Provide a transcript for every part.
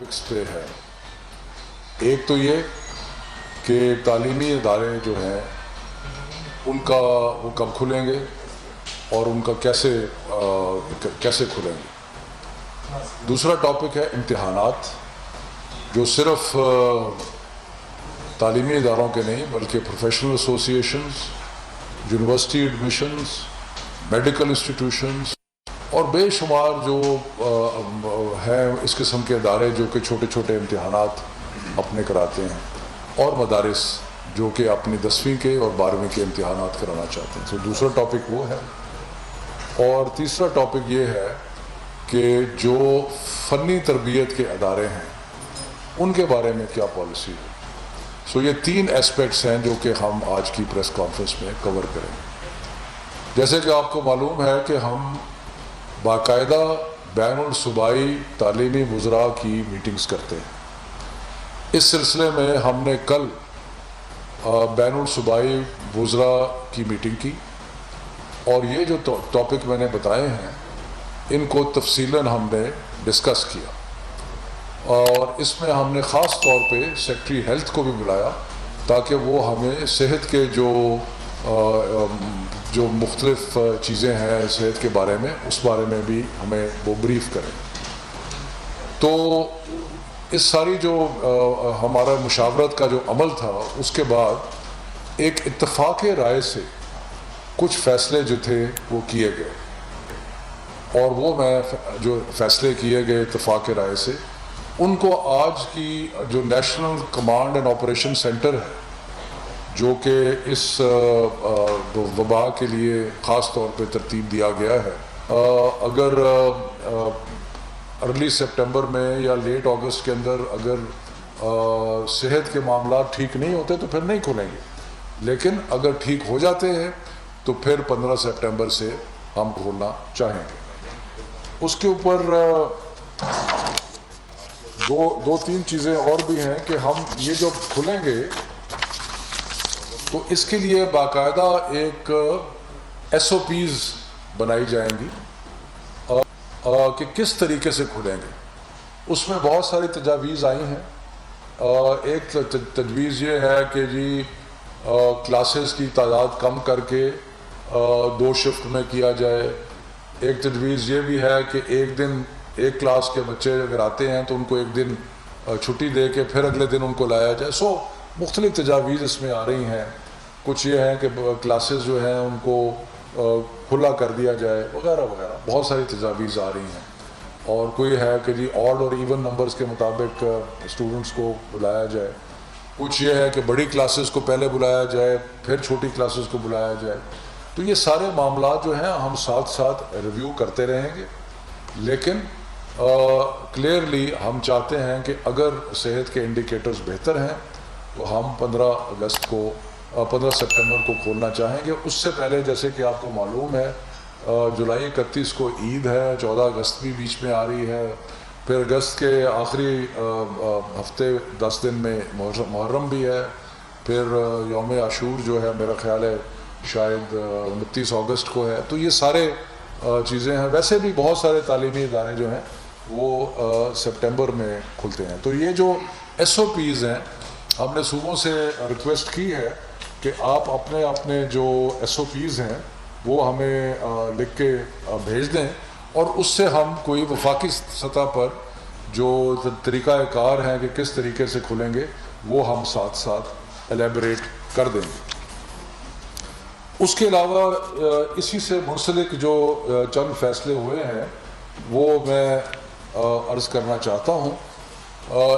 Topics پہ ہے. ایک تو یہ کہ تعلیمی ادارے جو ہیں ان کا وہ کب کھلیں گے اور ان کا کیسے کھلیں گے. دوسرا ٹاپک ہے امتحانات، جو صرف تعلیمی اداروں کے نہیں بلکہ professional associations, university admissions, medical institutions اور بے شمار جو ہیں اس قسم کے ادارے جو کہ چھوٹے چھوٹے امتحانات اپنے کراتے ہیں، اور مدارس جو کہ اپنی 10ویں کے اور 12ویں کے امتحانات کرانا چاہتے ہیں. تو دوسرا ٹاپک وہ ہے. اور تیسرا ٹاپک یہ ہے کہ جو فنی تربیت کے ادارے ہیں ان کے بارے میں کیا پالیسی ہے. یہ 3 ایسپیکٹس ہیں جو کہ ہم آج کی پریس کانفرنس میں کور کریں گے. جیسے کہ آپ کو معلوم ہے کہ ہم باقاعدہ بین الصوبائی تعلیمی وزراء کی میٹنگز کرتے ہیں. اس سلسلے میں ہم نے کل بین الصوبائی وزراء کی میٹنگ کی، اور یہ جو ٹاپک میں نے بتائے ہیں ان کو تفصیلاً ہم نے ڈسکس کیا، اور اس میں ہم نے خاص طور پہ سیکٹری ہیلتھ کو بھی بلایا تاکہ وہ ہمیں صحت کے جو مختلف چیزیں ہیں صحت کے بارے میں، اس بارے میں بھی ہمیں وہ بریف کریں. تو اس ساری جو ہمارا مشاورت کا جو عمل تھا، اس کے بعد ایک اتفاق رائے سے کچھ فیصلے جو تھے وہ کیے گئے، اور وہ میں جو فیصلے کیے گئے اتفاق رائے سے ان کو آج کی جو national command and operation centre ہے جو کہ اس وبا کے لیے خاص طور پہ ترتیب دیا گیا ہے، اگر ارلی سپٹمبر میں یا لیٹ اگست کے اندر اگر صحت کے معاملات ٹھیک نہیں ہوتے تو پھر نہیں کھلیں گے، لیکن اگر ٹھیک ہو جاتے ہیں تو پھر 15 سپٹمبر سے ہم کھولنا چاہیں گے. اس کے اوپر دو تین چیزیں اور بھی ہیں کہ ہم یہ جو کھلیں گے تو اس کے لیے باقاعدہ ایک SOPs بنائی جائیں گی کہ کس طریقے سے کھلیں گے. اس میں بہت ساری تجاویز آئی ہیں. ایک تجویز یہ ہے کہ جی کلاسز کی تعداد کم کر کے 2 شفٹ میں کیا جائے. ایک تجویز یہ بھی ہے کہ ایک دن ایک کلاس کے بچے اگر آتے ہیں تو ان کو ایک دن چھٹی دے کے پھر اگلے دن ان کو لایا جائے. مختلف تجاویز اس میں آ رہی ہیں. کچھ یہ ہے کہ کلاسز جو ہیں ان کو کھلا کر دیا جائے وغیرہ وغیرہ. بہت ساری تجاویز آ رہی ہیں. اور کوئی ہے کہ جی آڈ اور ایون نمبرز کے مطابق اسٹوڈنٹس کو بلایا جائے. کچھ یہ ہے کہ بڑی کلاسز کو پہلے بلایا جائے پھر چھوٹی کلاسز کو بلایا جائے. تو یہ سارے معاملات جو ہیں ہم ساتھ ساتھ ریویو کرتے رہیں گے، لیکن کلیئرلی ہم چاہتے ہیں کہ اگر صحت کے انڈیکیٹرز بہتر ہیں تو ہم 15 سپٹمبر کو کھولنا چاہیں گے. اس سے پہلے جیسے کہ آپ کو معلوم ہے جولائی 31 کو عید ہے، 14 اگست بھی بیچ میں آ رہی ہے، پھر اگست کے آخری ہفتے 10 دن میں محرم بھی ہے، پھر یوم عاشور جو ہے میرا خیال ہے شاید 29 اگست کو ہے. تو یہ سارے چیزیں ہیں. ویسے بھی بہت سارے تعلیمی ادارے جو ہیں وہ سپٹمبر میں کھلتے ہیں. تو یہ جو SOPs ہیں ہم نے صوبوں سے ریکویسٹ کی ہے کہ آپ اپنے جو SOPs ہیں وہ ہمیں لکھ کے بھیج دیں، اور اس سے ہم کوئی وفاقی سطح پر جو طریقہ کار ہیں کہ کس طریقے سے کھلیں گے وہ ہم ساتھ ساتھ ایلیبریٹ کر دیں گے. اس کے علاوہ اسی سے منسلک جو چند فیصلے ہوئے ہیں وہ میں عرض کرنا چاہتا ہوں.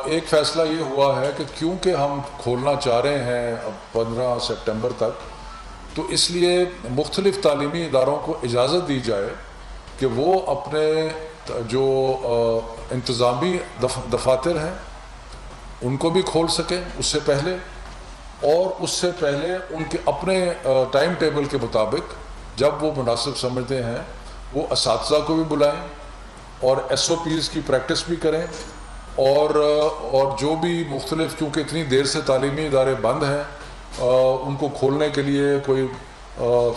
ایک فیصلہ یہ ہوا ہے کہ کیونکہ ہم کھولنا چاہ رہے ہیں 15 سپٹمبر تک، تو اس لیے مختلف تعلیمی اداروں کو اجازت دی جائے کہ وہ اپنے جو انتظامی دفاتر ہیں ان کو بھی کھول سکیں اس سے پہلے، اور اس سے پہلے ان کے اپنے ٹائم ٹیبل کے مطابق جب وہ مناسب سمجھتے ہیں وہ اساتذہ کو بھی بلائیں اور SOPs کی پریکٹس بھی کریں، اور جو بھی مختلف کیونکہ اتنی دیر سے تعلیمی ادارے بند ہیں ان کو کھولنے کے لیے کوئی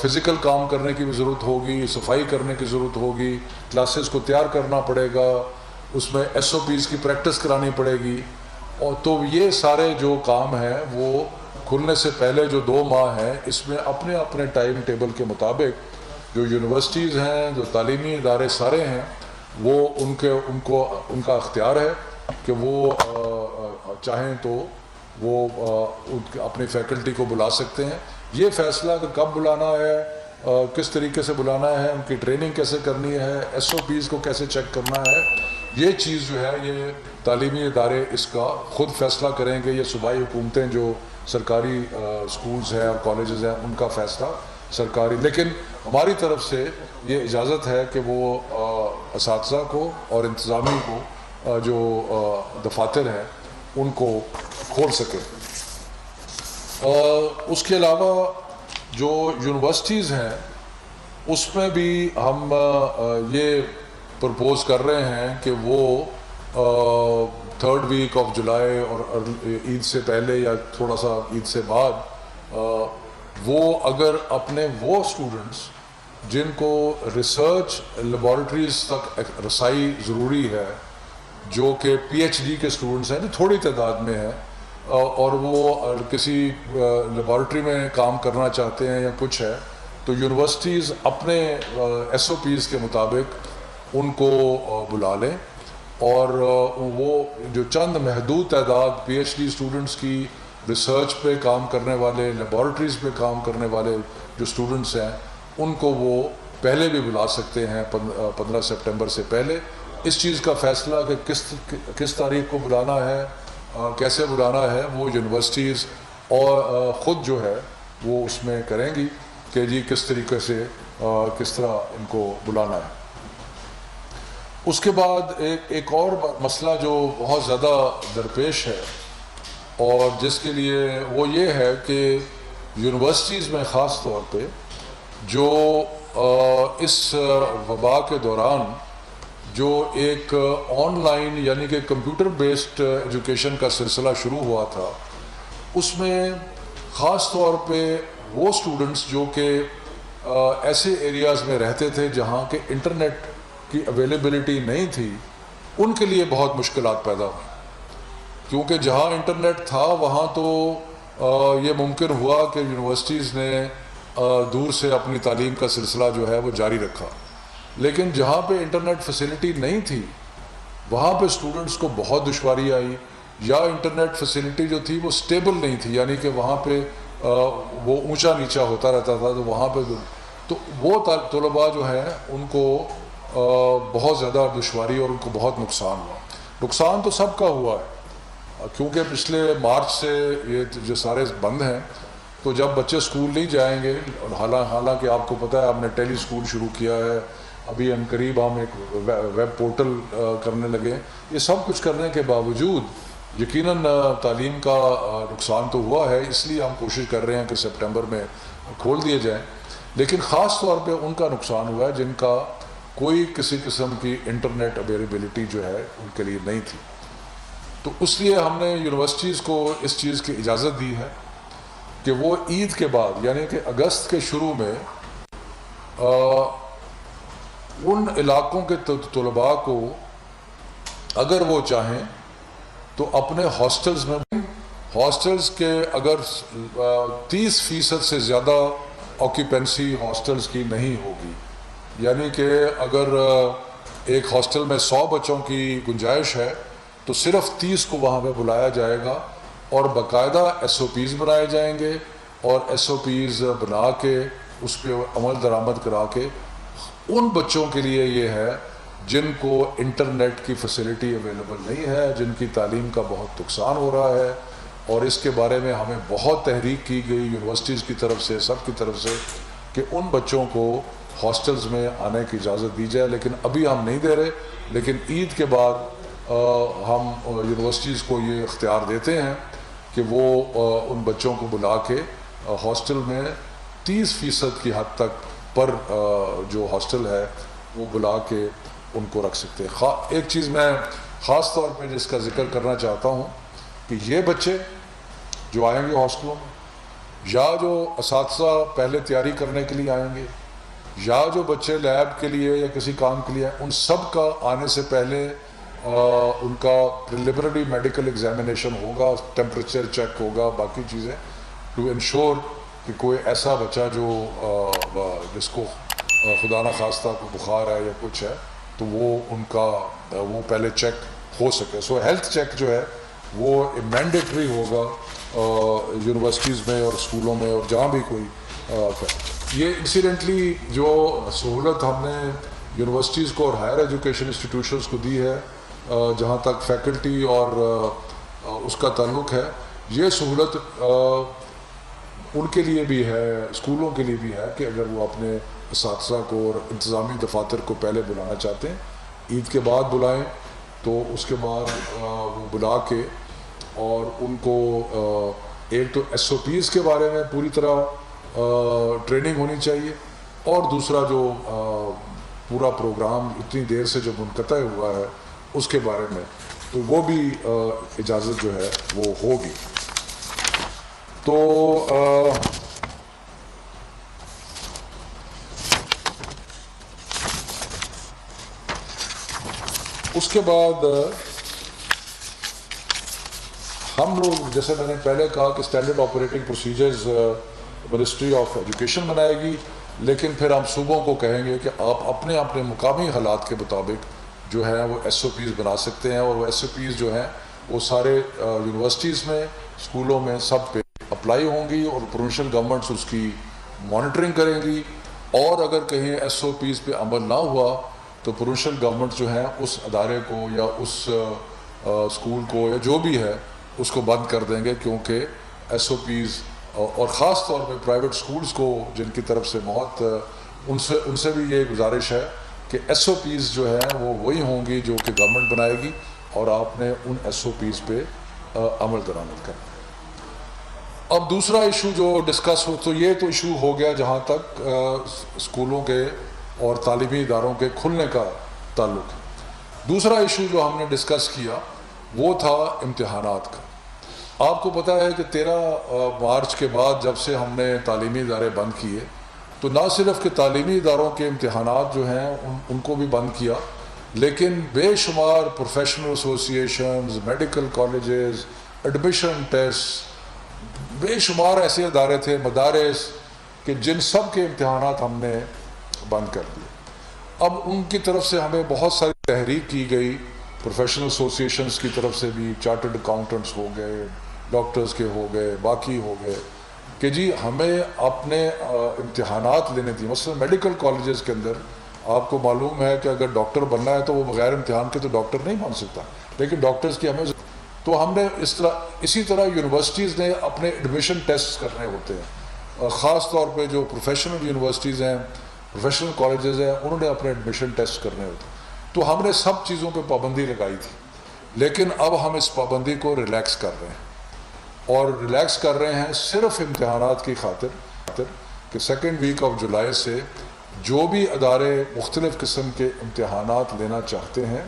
فزیکل کام کرنے کی بھی ضرورت ہوگی، صفائی کرنے کی ضرورت ہوگی، کلاسز کو تیار کرنا پڑے گا، اس میں ایس او پیز کی پریکٹس کرانی پڑے گی. اور تو یہ سارے جو کام ہیں وہ کھلنے سے پہلے جو 2 ماہ ہیں اس میں اپنے اپنے ٹائم ٹیبل کے مطابق جو یونیورسٹیز ہیں، جو تعلیمی ادارے سارے ہیں، وہ ان کا اختیار ہے کہ وہ چاہیں تو وہ اپنی فیکلٹی کو بلا سکتے ہیں. یہ فیصلہ کہ کب بلانا ہے، کس طریقے سے بلانا ہے، ان کی ٹریننگ کیسے کرنی ہے، ایس او پیز کو کیسے چیک کرنا ہے، یہ چیز جو ہے یہ تعلیمی ادارے اس کا خود فیصلہ کریں گے. یہ صوبائی حکومتیں جو سرکاری سکولز ہیں اور کالجز ہیں ان کا فیصلہ سرکاری، لیکن ہماری طرف سے یہ اجازت ہے کہ وہ اساتذہ کو اور انتظامی کو جو دفاتر ہیں ان کو کھول سکے. اس کے علاوہ جو یونیورسٹیز ہیں اس میں بھی ہم یہ پرپوز کر رہے ہیں کہ وہ 3rd ویک آف جولائی اور عید سے پہلے یا تھوڑا سا عید سے بعد وہ اگر اپنے وہ اسٹوڈنٹس جن کو ریسرچ لیبارٹریز تک رسائی ضروری ہے، جو کہ پی ایچ ڈی کے اسٹوڈنٹس ہیں جو تھوڑی تعداد میں ہیں اور وہ کسی لیبارٹری میں کام کرنا چاہتے ہیں یا کچھ ہے، تو یونیورسٹیز اپنے ایس او پیز کے مطابق ان کو بلا لیں. اور وہ جو چند محدود تعداد پی ایچ ڈی اسٹوڈنٹس کی ریسرچ پہ کام کرنے والے، لیبارٹریز پہ کام کرنے والے جو اسٹوڈنٹس ہیں ان کو وہ پہلے بھی بلا سکتے ہیں 15 سپٹمبر سے پہلے. اس چیز کا فیصلہ کہ کس تاریخ کو بلانا ہے، کیسے بلانا ہے، وہ یونیورسٹیز اور خود جو ہے وہ اس میں کریں گی کہ جی کس طریقے سے کس طرح ان کو بلانا ہے. اس کے بعد ایک اور مسئلہ جو بہت زیادہ درپیش ہے اور جس کے لیے وہ یہ ہے کہ یونیورسٹیز میں خاص طور پہ جو اس وبا کے دوران جو ایک آن لائن یعنی کہ کمپیوٹر بیسڈ ایجوکیشن کا سلسلہ شروع ہوا تھا، اس میں خاص طور پہ وہ اسٹوڈنٹس جو کہ ایسے ایریاز میں رہتے تھے جہاں کہ انٹرنیٹ کی اویلیبلٹی نہیں تھی، ان کے لیے بہت مشکلات پیدا ہوئی. کیونکہ جہاں انٹرنیٹ تھا وہاں تو یہ ممکن ہوا کہ یونیورسٹیز نے دور سے اپنی تعلیم کا سلسلہ جو ہے وہ جاری رکھا، لیکن جہاں پہ انٹرنیٹ فیسلٹی نہیں تھی وہاں پہ اسٹوڈنٹس کو بہت دشواری آئی، یا انٹرنیٹ فیسلٹی جو تھی وہ سٹیبل نہیں تھی، یعنی کہ وہاں پہ وہ اونچا نیچا ہوتا رہتا تھا، تو وہاں پہ تو وہ طلباء جو ہیں ان کو بہت زیادہ دشواری اور ان کو بہت نقصان ہوا. نقصان تو سب کا ہوا ہے کیونکہ پچھلے مارچ سے یہ جو سارے بند ہیں، تو جب بچے اسکول نہیں جائیں گے، حالانکہ آپ کو پتہ ہے ہم نے ٹیلی اسکول شروع کیا ہے، ابھی عنقریب ہم ایک ویب پورٹل کرنے لگے، یہ سب کچھ کرنے کے باوجود یقیناً تعلیم کا نقصان تو ہوا ہے. اس لیے ہم کوشش کر رہے ہیں کہ سپٹمبر میں کھول دیے جائیں، لیکن خاص طور پہ ان کا نقصان ہوا ہے جن کا کوئی کسی قسم کی انٹرنیٹ اویلیبلٹی جو ہے ان کے لیے نہیں تھی. تو اس لیے ہم نے یونیورسٹیز کو اس چیز کی اجازت دی ہے کہ وہ عید کے بعد یعنی کہ اگست کے شروع میں ان علاقوں کے طلباء کو اگر وہ چاہیں تو اپنے ہاسٹلز کے اگر 30% سے زیادہ آکیپنسی ہاسٹلز کی نہیں ہوگی، یعنی کہ اگر ایک ہاسٹل میں 100 بچوں کی گنجائش ہے تو صرف 30 کو وہاں پہ بلایا جائے گا، اور باقاعدہ ایس او پیز بنائے جائیں گے، اور ایس او پیز بنا کے اس پہ عمل درآمد کرا کے ان بچوں کے لیے یہ ہے جن کو انٹرنیٹ کی فیسلٹی اویلیبل نہیں ہے، جن کی تعلیم کا بہت نقصان ہو رہا ہے. اور اس کے بارے میں ہمیں بہت تحریک کی گئی یونیورسٹیز کی طرف سے، سب کی طرف سے، کہ ان بچوں کو ہاسٹلز میں آنے کی اجازت دی جائے. لیکن ابھی ہم نہیں دے رہے، لیکن عید کے بعد ہم یونیورسٹیز کو یہ اختیار دیتے ہیں کہ وہ ان بچوں کو بلا کے ہاسٹل میں 30% کی حد تک پر جو ہاسٹل ہے وہ بلا کے ان کو رکھ سکتے ہیں. ایک چیز میں خاص طور پہ جس کا ذکر کرنا چاہتا ہوں کہ یہ بچے جو آئیں گے ہاسٹلوں میں، یا جو اساتذہ پہلے تیاری کرنے کے لیے آئیں گے، یا جو بچے لیب کے لیے یا کسی کام کے لیے آئیں، ان سب کا آنے سے پہلے ان کا پریلیمنری میڈیکل ایگزامینیشن ہوگا, ٹیمپریچر چیک ہوگا, باقی چیزیں, ٹو انشور کہ کوئی ایسا بچہ جو جس کو خدا نخواستہ کو بخار ہے یا کچھ ہے تو وہ ان کا وہ پہلے چیک ہو سکے. سو ہیلتھ چیک جو ہے وہ مینڈیٹری ہوگا یونیورسٹیز میں اور اسکولوں میں اور جہاں بھی کوئی. یہ انسیڈنٹلی جو سہولت ہم نے یونیورسٹیز کو اور ہائر ایجوکیشن انسٹیٹیوشنز کو دی ہے جہاں تک فیکلٹی اور اس کا تعلق ہے, یہ سہولت ان کے لیے بھی ہے, اسکولوں کے لیے بھی ہے کہ اگر وہ اپنے اساتذہ کو اور انتظامی دفاتر کو پہلے بلانا چاہتے ہیں, عید کے بعد بلائیں, تو اس کے بعد وہ بلا کے اور ان کو ایک تو ایس او پیز کے بارے میں پوری طرح ٹریننگ ہونی چاہیے, اور دوسرا جو پورا پروگرام اتنی دیر سے جو منقطع ہوا ہے اس کے بارے میں, تو وہ بھی اجازت جو ہے وہ ہوگی. تو اس کے بعد ہم لوگ, جیسے میں نے پہلے کہا کہ standard operating procedures ministry of education بنائے گی, لیکن پھر ہم صوبوں کو کہیں گے کہ آپ اپنے اپنے مقامی حالات کے مطابق جو ہے وہ ایس او پیز بنا سکتے ہیں, اور وہ ایس او پیز جو ہیں وہ سارے یونیورسٹیز میں, اسکولوں میں سب پہ اپلائی ہوں گی, اور پروونشل گورنمنٹس اس کی مانیٹرنگ کریں گی. اور اگر کہیں ایس او پیز پہ عمل نہ ہوا تو پروونشل گورنمنٹ جو ہیں اس ادارے کو یا اس اسکول کو یا جو بھی ہے اس کو بند کر دیں گے, کیونکہ ایس او پیز, اور خاص طور پہ پرائیویٹ سکولز کو جن کی طرف سے بہت ان سے بھی یہ گزارش ہے کہ ایس او پیز جو ہیں وہ وہی ہوں گی جو کہ گورنمنٹ بنائے گی, اور آپ نے ان ایس او پیز پہ عمل درآمد کرنا ہے. اب دوسرا ایشو جو ڈسکس ہو, تو یہ تو ایشو ہو گیا جہاں تک اسکولوں کے اور تعلیمی اداروں کے کھلنے کا تعلق ہے. دوسرا ایشو جو ہم نے ڈسکس کیا وہ تھا امتحانات کا. آپ کو پتہ ہے کہ 13 مارچ کے بعد جب سے ہم نے تعلیمی ادارے بند کیے, تو نہ صرف کہ تعلیمی اداروں کے امتحانات جو ہیں ان کو بھی بند کیا, لیکن بے شمار پروفیشنل ایسوسی ایشنز, میڈیکل کالجز, ایڈمیشن ٹیسٹ, بے شمار ایسے ادارے تھے, مدارس, کہ جن سب کے امتحانات ہم نے بند کر دیے. اب ان کی طرف سے ہمیں بہت ساری تحریک کی گئی, پروفیشنل ایسوسی ایشنز کی طرف سے بھی, چارٹرڈ اکاؤنٹنٹس ہو گئے, ڈاکٹرز کے ہو گئے, باقی ہو گئے, کہ جی ہمیں اپنے امتحانات لینے تھے. مثلا میڈیکل کالجز کے اندر آپ کو معلوم ہے کہ اگر ڈاکٹر بننا ہے تو وہ بغیر امتحان کے تو ڈاکٹر نہیں بن سکتا, لیکن ڈاکٹرز کی ہمیں, تو ہم نے اسی طرح یونیورسٹیز نے اپنے ایڈمیشن ٹیسٹ کرنے ہوتے ہیں, خاص طور پہ جو پروفیشنل یونیورسٹیز ہیں, پروفیشنل کالجز ہیں, انہوں نے اپنے ایڈمیشن ٹیسٹ کرنے ہوتے ہیں. تو ہم نے سب چیزوں پہ پابندی لگائی تھی, لیکن اب ہم اس پابندی کو ریلیکس کر رہے ہیں, اور ریلیکس کر رہے ہیں صرف امتحانات کی خاطر کہ 2 ویک آف جولائی سے جو بھی ادارے مختلف قسم کے امتحانات لینا چاہتے ہیں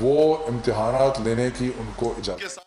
وہ امتحانات لینے کی ان کو اجازت.